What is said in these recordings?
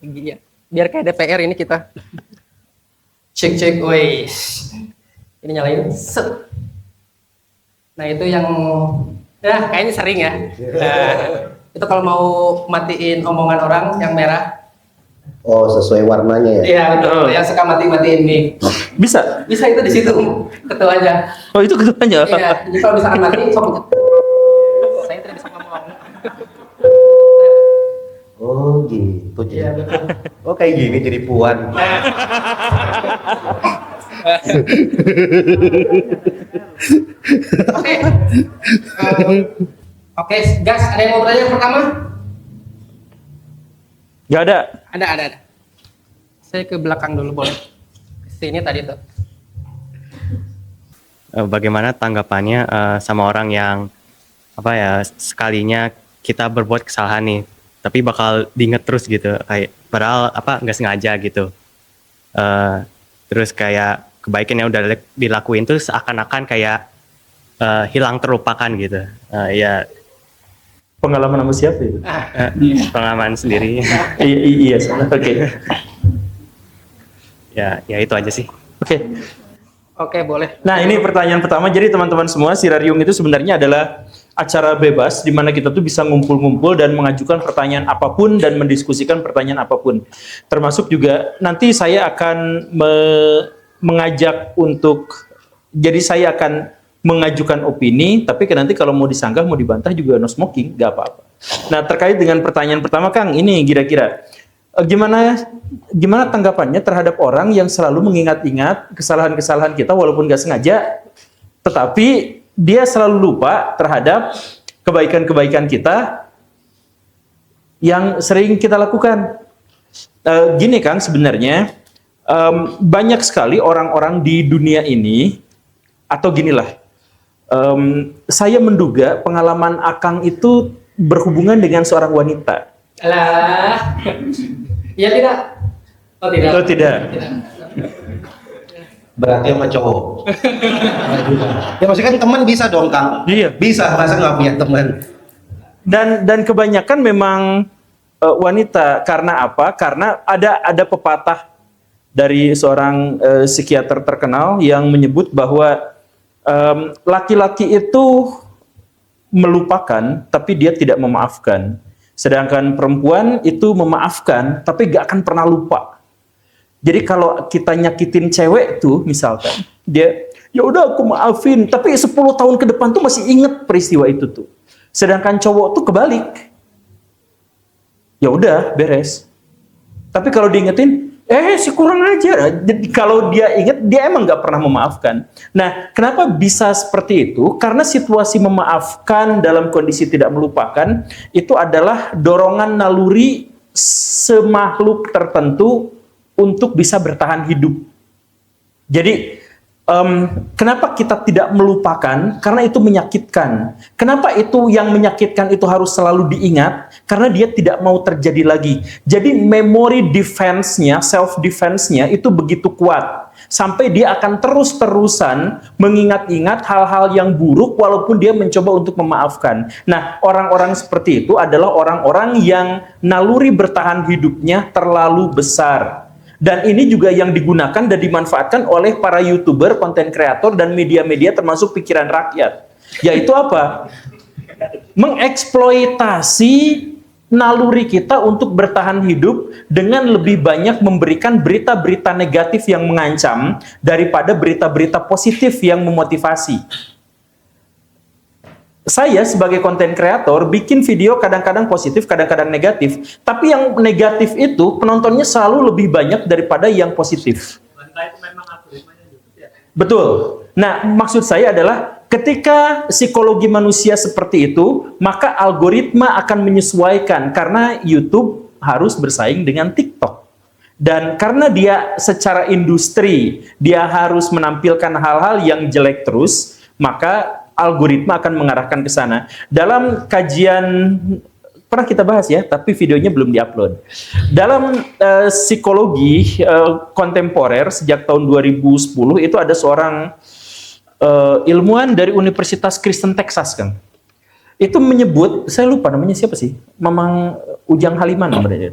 Iya. Biar kayak DPR ini kita. Cek, woi. Ini nyalain. Set. Nah itu yang, kayaknya sering ya. Nah, itu kalau mau matiin omongan orang yang merah. Oh, sesuai warnanya ya? Iya betul. Yang suka matiin mic. Bisa? Bisa itu di situ ketuanya. Oh itu ketuanya? Iya. Jadi kalau misalkan mati, saya tidak bisa ngomong. Oh gitu. Iya betul. Oh kayak gini jadi puan. Oke. Oke, gas. Ada yang mau bertanya yang pertama? Gak ada. Ada. Saya ke belakang dulu boleh. Sini tadi tuh. Bagaimana tanggapannya sama orang yang sekalinya kita berbuat kesalahan nih, tapi bakal diinget terus gitu, kayak padahal nggak sengaja gitu. Terus kayak kebaikan yang udah dilakuin tuh seakan-akan kayak hilang terlupakan gitu. Ya Pengalaman sama siapa itu? pengalaman sendiri. Iya, oke. Ya itu aja sih. Oke, boleh. Nah, ini pertanyaan pertama. Jadi teman-teman semua, Sirarium itu sebenarnya adalah acara bebas di mana kita tuh bisa ngumpul-ngumpul dan mengajukan pertanyaan apapun dan mendiskusikan pertanyaan apapun. Termasuk juga nanti saya akan mengajak untuk, jadi saya akan mengajukan opini, tapi nanti kalau mau disanggah, mau dibantah juga no smoking, gak apa-apa. Nah, terkait dengan pertanyaan pertama, Kang, ini kira-kira gimana tanggapannya terhadap orang yang selalu mengingat-ingat kesalahan-kesalahan kita walaupun gak sengaja, tetapi dia selalu lupa terhadap kebaikan-kebaikan kita yang sering kita lakukan. Gini Kang, sebenarnya banyak sekali orang-orang di dunia ini, atau ginilah, saya menduga pengalaman Akang itu berhubungan dengan seorang wanita. Alah. Iya tidak? Oh tidak. Oh tidak. Berarti sama cowok. Ya maksudnya kan teman bisa dong Kang. Iya. Bisa, masa nggak punya teman. Dan kebanyakan memang wanita. Karena apa? Karena ada pepatah dari seorang psikiater terkenal yang menyebut bahwa laki-laki itu melupakan tapi dia tidak memaafkan. Sedangkan perempuan itu memaafkan tapi gak akan pernah lupa. Jadi kalau kita nyakitin cewek tuh misalkan, dia ya udah aku maafin, tapi 10 tahun ke depan tuh masih inget peristiwa itu tuh. Sedangkan cowok tuh kebalik. Ya udah beres. Tapi kalau diingetin, si kurang ajar. Jadi kalau dia inget, dia emang nggak pernah memaafkan. Nah, kenapa bisa seperti itu? Karena situasi memaafkan dalam kondisi tidak melupakan itu adalah dorongan naluri semakhluk tertentu untuk bisa bertahan hidup. Jadi, kenapa kita tidak melupakan? Karena itu menyakitkan. Kenapa itu yang menyakitkan itu harus selalu diingat? Karena dia tidak mau terjadi lagi. Jadi memory defense-nya, self-defense-nya itu begitu kuat. Sampai dia akan terus-terusan mengingat-ingat hal-hal yang buruk walaupun dia mencoba untuk memaafkan. Nah, orang-orang seperti itu adalah orang-orang yang naluri bertahan hidupnya terlalu besar. Dan ini juga yang digunakan dan dimanfaatkan oleh para YouTuber, konten kreator, dan media-media termasuk pikiran rakyat. Yaitu apa? Mengeksploitasi naluri kita untuk bertahan hidup dengan lebih banyak memberikan berita-berita negatif yang mengancam daripada berita-berita positif yang memotivasi. Saya sebagai konten kreator bikin video kadang-kadang positif, kadang-kadang negatif. Tapi yang negatif itu penontonnya selalu lebih banyak daripada yang positif. Betul. Nah, maksud saya adalah ketika psikologi manusia seperti itu, maka algoritma akan menyesuaikan karena YouTube harus bersaing dengan TikTok. Dan karena dia secara industri, dia harus menampilkan hal-hal yang jelek terus, maka algoritma akan mengarahkan ke sana. Dalam kajian pernah kita bahas ya, tapi videonya belum diupload. Dalam psikologi kontemporer sejak tahun 2010 itu ada seorang ilmuwan dari Universitas Kristen Texas, Kang. itu menyebut, saya lupa namanya siapa sih, Mamang Ujang Haliman namanya.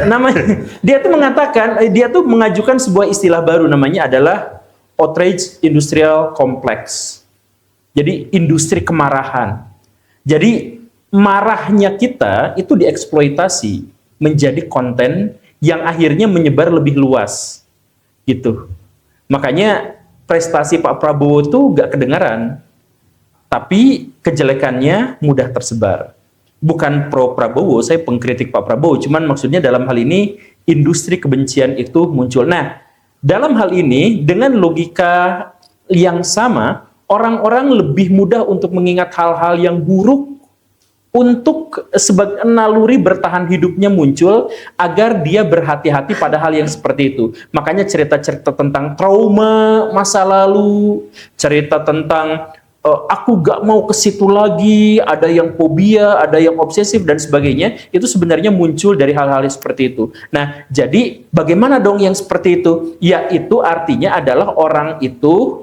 Namanya dia tuh mengatakan, dia tuh mengajukan sebuah istilah baru, namanya adalah outrage industrial complex. Jadi industri kemarahan. Jadi marahnya kita itu dieksploitasi menjadi konten yang akhirnya menyebar lebih luas, gitu. Makanya prestasi Pak Prabowo itu gak kedengaran, tapi kejelekannya mudah tersebar. Bukan pro Prabowo, saya pengkritik Pak Prabowo, cuman maksudnya dalam hal ini industri kebencian itu muncul. Nah, dalam hal ini dengan logika yang sama, orang-orang lebih mudah untuk mengingat hal-hal yang buruk untuk sebagai naluri bertahan hidupnya muncul agar dia berhati-hati pada hal yang seperti itu. Makanya cerita-cerita tentang trauma masa lalu, cerita tentang aku gak mau ke situ lagi, ada yang fobia, ada yang obsesif dan sebagainya, itu sebenarnya muncul dari hal-hal seperti itu. Nah, jadi bagaimana dong yang seperti itu? Yaitu artinya adalah orang itu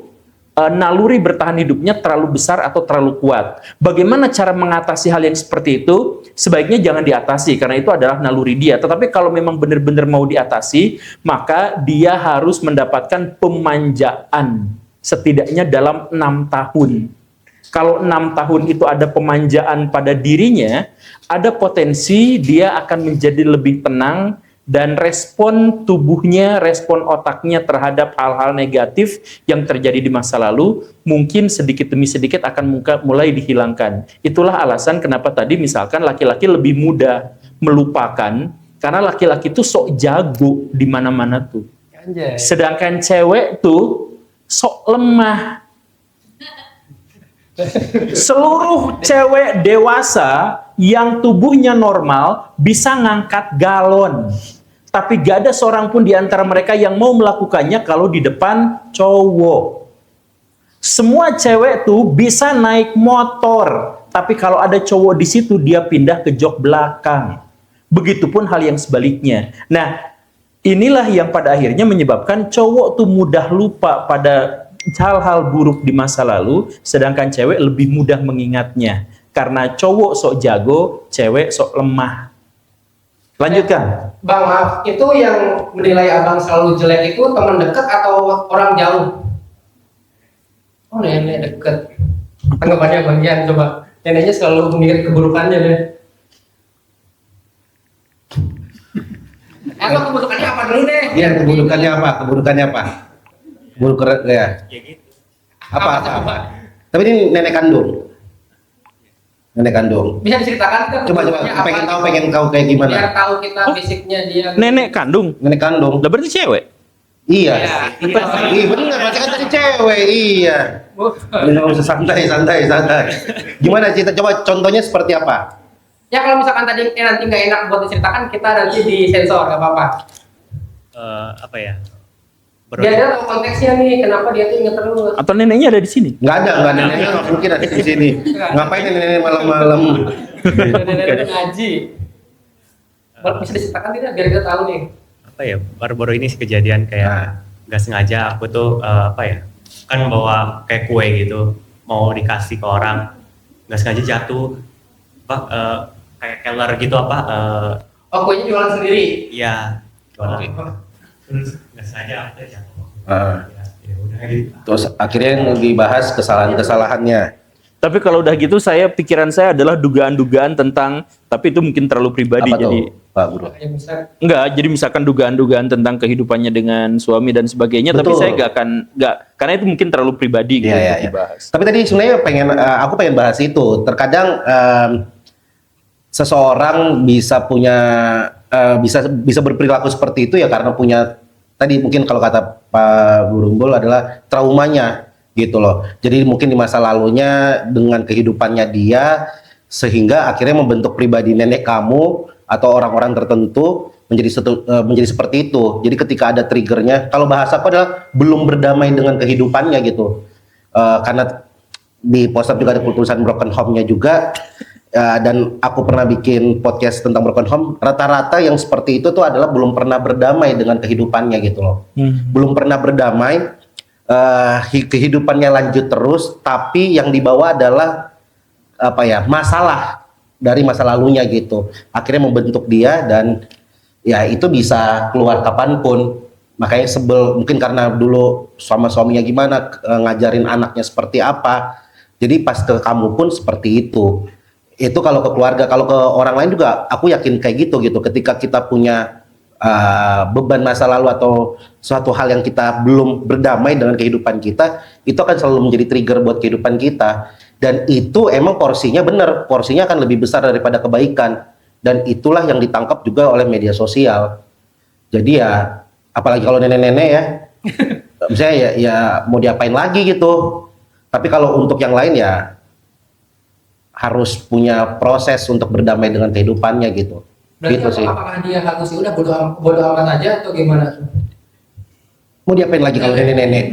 naluri bertahan hidupnya terlalu besar atau terlalu kuat. Bagaimana cara mengatasi hal yang seperti itu? Sebaiknya jangan diatasi karena itu adalah naluri dia. Tetapi kalau memang benar-benar mau diatasi, maka dia harus mendapatkan pemanjaan setidaknya dalam 6 tahun. Kalau 6 tahun itu ada pemanjaan pada dirinya, ada potensi dia akan menjadi lebih tenang dan respon tubuhnya, respon otaknya terhadap hal-hal negatif yang terjadi di masa lalu mungkin sedikit demi sedikit akan mulai dihilangkan. Itulah alasan kenapa tadi misalkan laki-laki lebih mudah melupakan karena laki-laki itu sok jago di mana-mana tuh. Anjay. Sedangkan cewek tuh sok lemah. Seluruh cewek dewasa yang tubuhnya normal bisa ngangkat galon. Tapi gak ada seorang pun di antara mereka yang mau melakukannya kalau di depan cowok. Semua cewek tuh bisa naik motor, tapi kalau ada cowok di situ dia pindah ke jok belakang. Begitupun hal yang sebaliknya. Nah, inilah yang pada akhirnya menyebabkan cowok tuh mudah lupa pada hal-hal buruk di masa lalu, sedangkan cewek lebih mudah mengingatnya. Karena cowok sok jago, cewek sok lemah. Lanjutkan. Bang, maaf, itu yang menilai abang selalu jelek itu teman dekat atau orang jauh? Oh, nenek dekat. Tanggapannya bagian coba. Neneknya selalu mengingat keburukannya deh. Apa keburukannya apa dulu deh? Iya, keburukannya apa? Keburukannya apa? Buruk ya. Ya gitu. Apa? Tapi ini nenek kandung. Nenek kandung. Bisa diceritakan ke Coba keburukannya apa? pengen tahu kayak gimana. Biar tahu kita basicnya dia. Nenek kandung? Nenek kandung. Lah berarti cewek? Iya. Iya. Iya benar, berarti kan tadi cewek. Iya. Nggak usah santai. Gimana cerita? Coba contohnya seperti apa? Ya kalau misalkan tadi nanti nggak enak buat diceritakan, kita nanti disensor, nggak apa-apa. Apa ya? Biar dia tahu konteksnya nih, kenapa dia tuh inget terus. Atau neneknya ada di sini? Nggak ada neneknya nggak mungkin ada di sini. Ngapain nenek malam-malam? Nenek ngaji. Bisa diceritakan tidak? Biar kita tahu nih. Apa ya? Baru-baru ini sih kejadian kayak nggak sengaja aku tuh apa ya? Kan bawa kayak kue gitu, mau dikasih ke orang, nggak sengaja jatuh. Kayak keller gitu apa? Oh, kuenya jualan sendiri? Iya. Jualan. Terus nggak sengaja aku jatuh. Ya udah gitu. Terus akhirnya yang dibahas kesalahannya. Tapi kalau udah gitu pikiran saya adalah dugaan-dugaan tentang, tapi itu mungkin terlalu pribadi. Apa jadi tuh, Pak Guru? Ya, bisa. enggak, jadi misalkan dugaan-dugaan tentang kehidupannya dengan suami dan sebagainya, tapi Betul. saya enggak karena itu mungkin terlalu pribadi gitu Iya. untuk dibahas. Tapi tadi sebenarnya aku pengen bahas itu. Terkadang seseorang bisa punya bisa berperilaku seperti itu ya karena punya tadi mungkin kalau kata Pak Burumbul adalah traumanya gitu loh. Jadi mungkin di masa lalunya dengan kehidupannya dia sehingga akhirnya membentuk pribadi nenek kamu atau orang-orang tertentu menjadi seperti itu. Jadi ketika ada triggernya, kalau bahasa aku adalah belum berdamai dengan kehidupannya gitu. Karena di poster juga ada tulisan broken home-nya juga. Dan aku pernah bikin podcast tentang broken home, rata-rata yang seperti itu tuh adalah belum pernah berdamai dengan kehidupannya gitu loh. Belum pernah berdamai, kehidupannya lanjut terus, tapi yang dibawa adalah apa ya, masalah dari masa lalunya gitu. Akhirnya membentuk dia dan ya itu bisa keluar kapanpun. Makanya sebel mungkin karena dulu sama suaminya gimana, ngajarin anaknya seperti apa. Jadi pas ke kamu pun seperti itu. Itu kalau ke keluarga, kalau ke orang lain juga aku yakin kayak gitu gitu. Ketika kita punya beban masa lalu atau suatu hal yang kita belum berdamai dengan kehidupan kita, itu akan selalu menjadi trigger buat kehidupan kita. Dan itu emang porsinya benar, porsinya akan lebih besar daripada kebaikan. Dan itulah yang ditangkap juga oleh media sosial. Jadi ya, apalagi kalau nenek-nenek ya, misalnya ya mau diapain lagi gitu. Tapi kalau untuk yang lain ya harus punya proses untuk berdamai dengan kehidupannya gitu. Berarti Gitu sih. apakah dia harus ya udah bodo amat aja atau gimana? Mau diapain lagi kalau nenek-nenek?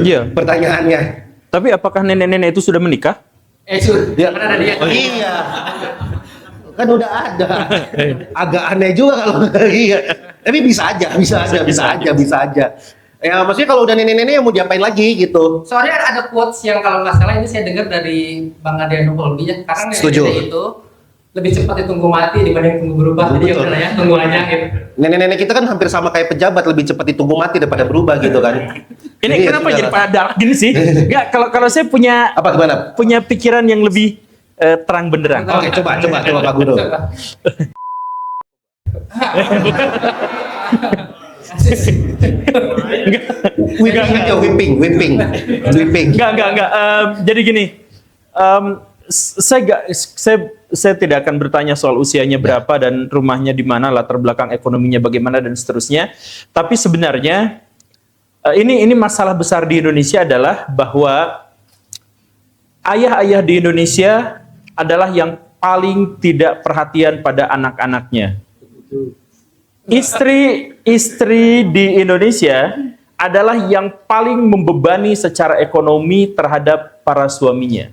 Iya. Pertanyaannya. Tapi apakah nenek-nenek itu sudah menikah? Ya, kan ada dia. iya. Kan udah ada. Agak aneh juga kalau iya. Tapi bisa aja. Ya maksudnya kalau udah nenek-nenek ya mau diapain lagi gitu. Soalnya ada quotes yang kalau nggak salah ini saya dengar dari Bang Adriano Colby ya, karena Setuju. nenek-nenek itu lebih cepat ditunggu mati dibanding tunggu berubah. Jadi ya Betul. udah ya, tunggu aja gitu. Nenek-nenek kita kan hampir sama kayak pejabat, lebih cepat ditunggu mati daripada berubah gitu kan. Ini Jadi ya kenapa sudah jadi lah. pada gini sih? Enggak, kalau saya punya Apa gimana? pikiran yang lebih terang benderang. Oke, coba Pak Guru. Coba. Whipping. Enggak. Jadi gini, saya tidak akan bertanya soal usianya berapa dan rumahnya di mana, latar belakang ekonominya bagaimana dan seterusnya. Tapi sebenarnya ini masalah besar di Indonesia adalah bahwa ayah-ayah di Indonesia adalah yang paling tidak perhatian pada anak-anaknya. Istri di Indonesia adalah yang paling membebani secara ekonomi terhadap para suaminya.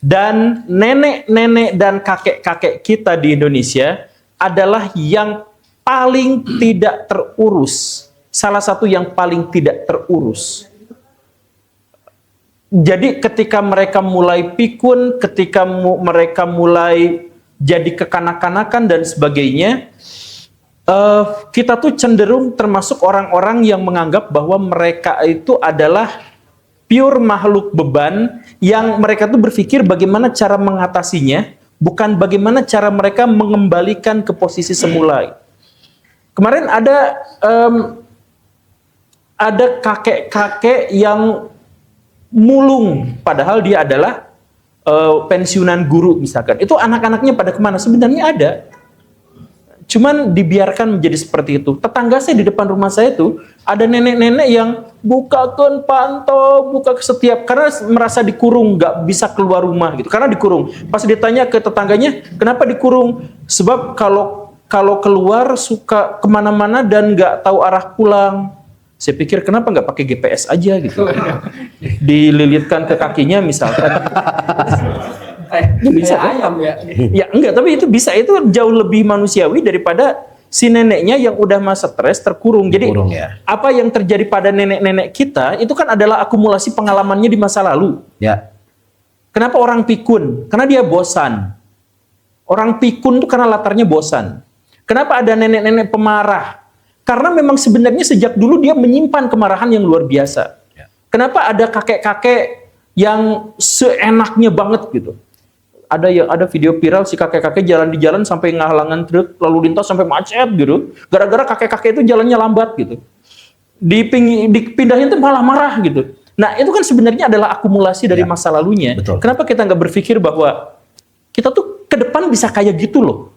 Dan nenek-nenek dan kakek-kakek kita di Indonesia adalah yang paling tidak terurus. Salah satu yang paling tidak terurus. Jadi ketika mereka mulai pikun, ketika mereka mulai jadi kekanak-kanakan dan sebagainya, kita tuh cenderung termasuk orang-orang yang menganggap bahwa mereka itu adalah pure makhluk beban yang mereka tuh berpikir bagaimana cara mengatasinya, bukan bagaimana cara mereka mengembalikan ke posisi semula. Kemarin ada kakek-kakek yang mulung, padahal dia adalah pensiunan guru misalkan. Itu anak-anaknya pada kemana? Sebenarnya ada. Cuman dibiarkan menjadi seperti itu. Tetangga saya di depan rumah saya itu ada nenek-nenek yang bukakan pantau, buka ke setiap, karena merasa dikurung, nggak bisa keluar rumah gitu. Karena dikurung. Pas ditanya ke tetangganya, kenapa dikurung? Sebab kalau keluar suka kemana-mana dan nggak tahu arah pulang. Saya pikir kenapa nggak pakai GPS aja gitu, dililitkan ke kakinya misalkan. Bisa kan? Ayam ya. Ya enggak, tapi itu bisa, itu jauh lebih manusiawi daripada si neneknya yang udah masa stres terkurung. Jadi Terkurung, ya. apa yang terjadi pada nenek-nenek kita itu kan adalah akumulasi pengalamannya di masa lalu. Ya. Kenapa orang pikun? Karena dia bosan. Orang pikun itu karena latarnya bosan. Kenapa ada nenek-nenek pemarah? Karena memang sebenarnya sejak dulu dia menyimpan kemarahan yang luar biasa. Ya. Kenapa ada kakek-kakek yang seenaknya banget gitu? Ada video viral si kakek-kakek jalan di jalan sampai ngahalangan truk lalu lintas sampai macet gitu. Gara-gara kakek-kakek itu jalannya lambat gitu. Dipindahin tuh malah marah gitu. Nah, itu kan sebenarnya adalah akumulasi dari Ya. masa lalunya. Betul. Kenapa kita nggak berpikir bahwa kita tuh ke depan bisa kayak gitu loh?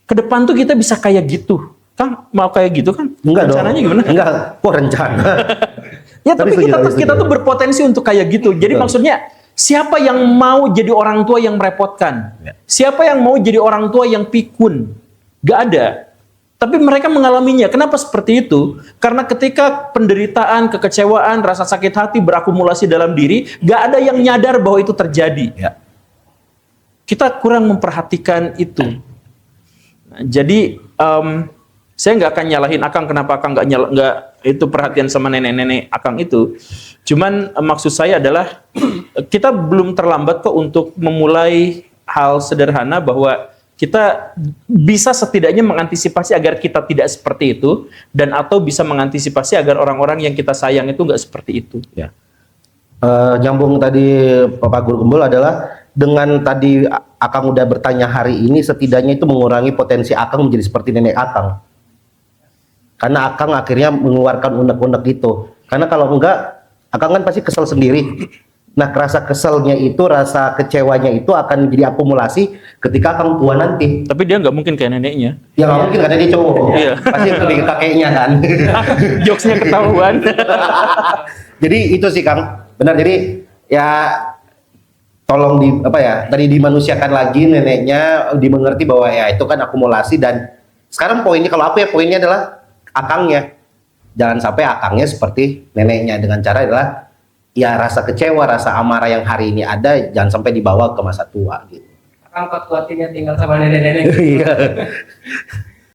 Ke depan tuh kita bisa kayak gitu. Kang, mau kayak gitu kan? Enggak dong. Rencananya gimana? Enggak. Wah, rencana. Ya, tapi setuju. kita tuh berpotensi untuk kayak gitu. Jadi Betul. maksudnya, siapa yang mau jadi orang tua yang merepotkan? Ya. Siapa yang mau jadi orang tua yang pikun? Gak ada. Tapi mereka mengalaminya. Kenapa seperti itu? Karena ketika penderitaan, kekecewaan, rasa sakit hati berakumulasi dalam diri, gak ada yang nyadar bahwa itu terjadi. Ya. Kita kurang memperhatikan itu. Nah, jadi saya nggak akan nyalahin Akang, kenapa Akang nggak itu perhatian sama nenek-nenek Akang itu. Cuman maksud saya adalah kita belum terlambat kok untuk memulai hal sederhana bahwa kita bisa setidaknya mengantisipasi agar kita tidak seperti itu, dan atau bisa mengantisipasi agar orang-orang yang kita sayang itu nggak seperti itu. Ya. Nyambung tadi Pak Guru Gembul adalah dengan tadi Akang udah bertanya hari ini, setidaknya itu mengurangi potensi Akang menjadi seperti nenek Akang. Karena Akang akhirnya mengeluarkan unek-unek itu. Karena kalau enggak, Akang kan pasti kesel sendiri. Nah, rasa keselnya itu, rasa kecewanya itu akan jadi akumulasi ketika Akang tua nanti. Tapi dia nggak mungkin kayak neneknya. Ya nggak mungkin karena dia cowok. Iya. Pasti lebih ke kakeknya kan. Jokesnya ketahuan. Jadi itu sih Kang. Benar, jadi ya tolong tadi dimanusiakan lagi neneknya, dimengerti bahwa ya itu kan akumulasi. Dan sekarang poinnya, kalau aku ya poinnya adalah Akangnya. Jangan sampai Akangnya seperti neneknya, dengan cara adalah ya rasa kecewa, rasa amarah yang hari ini ada jangan sampai dibawa ke masa tua gitu. Akang kuat-kuatinnya tinggal sama nenek-nenek. Iya.